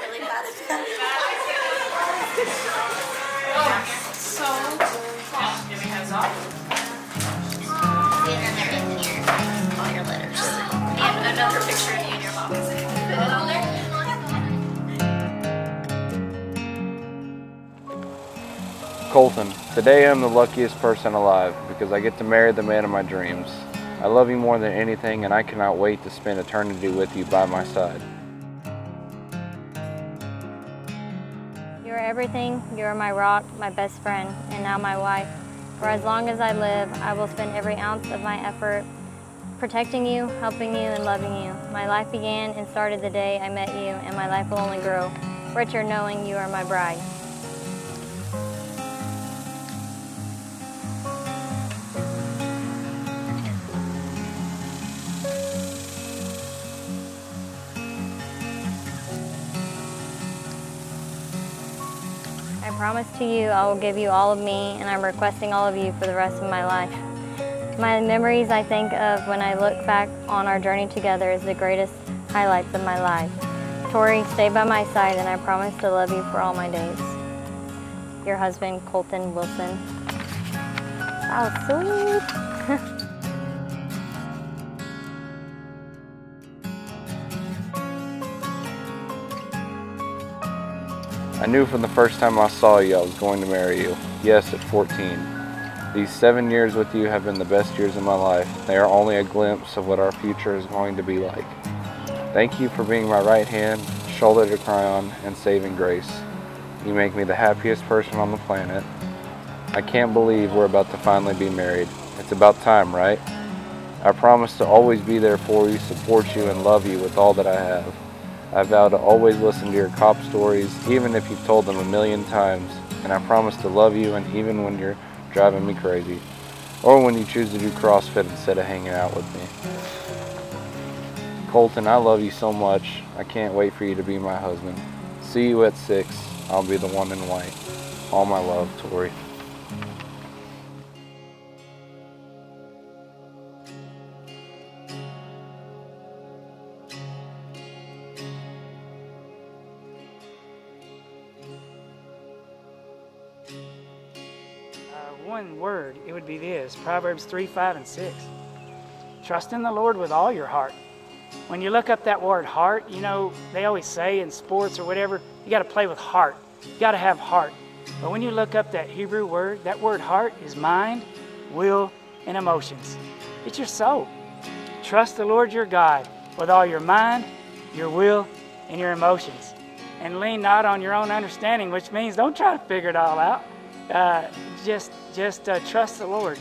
really bad at that. So, give me hands off. And then they're in here, all your letters. And another picture of you and your mom. Put it on there. Colton, today I'm the luckiest person alive because I get to marry the man of my dreams. I love you more than anything and I cannot wait to spend eternity with you by my side. You are everything. You are my rock, my best friend, and now my wife. For as long as I live, I will spend every ounce of my effort protecting you, helping you, and loving you. My life began and started the day I met you, and my life will only grow richer knowing you are my bride. I promise to you I will give you all of me, and I'm requesting all of you for the rest of my life. My memories I think of when I look back on our journey together is the greatest highlights of my life. Tori, stay by my side, and I promise to love you for all my days. Your husband, Colton Wilson. That was sweet. I knew from the first time I saw you I was going to marry you. Yes, at 14. These 7 years with you have been the best years of my life. They are only a glimpse of what our future is going to be like. Thank you for being my right hand, shoulder to cry on, and saving grace. You make me the happiest person on the planet. I can't believe we're about to finally be married. It's about time, right? I promise to always be there for you, support you, and love you with all that I have. I vow to always listen to your cop stories, even if you've told them a million times, and I promise to love you, and even when you're driving me crazy, or when you choose to do CrossFit instead of hanging out with me. Colton, I love you so much. I can't wait for you to be my husband. See you at 6. I'll be the one in white. All my love, Tori. One word, it would be this, Proverbs 3, 5, and 6. Trust in the Lord with all your heart. When you look up that word heart, you know, they always say in sports or whatever, you got to play with heart. You got to have heart. But when you look up that Hebrew word, that word heart is mind, will, and emotions. It's your soul. Trust the Lord your God with all your mind, your will, and your emotions. And lean not on your own understanding, which means don't try to figure it all out. Just trust the Lord.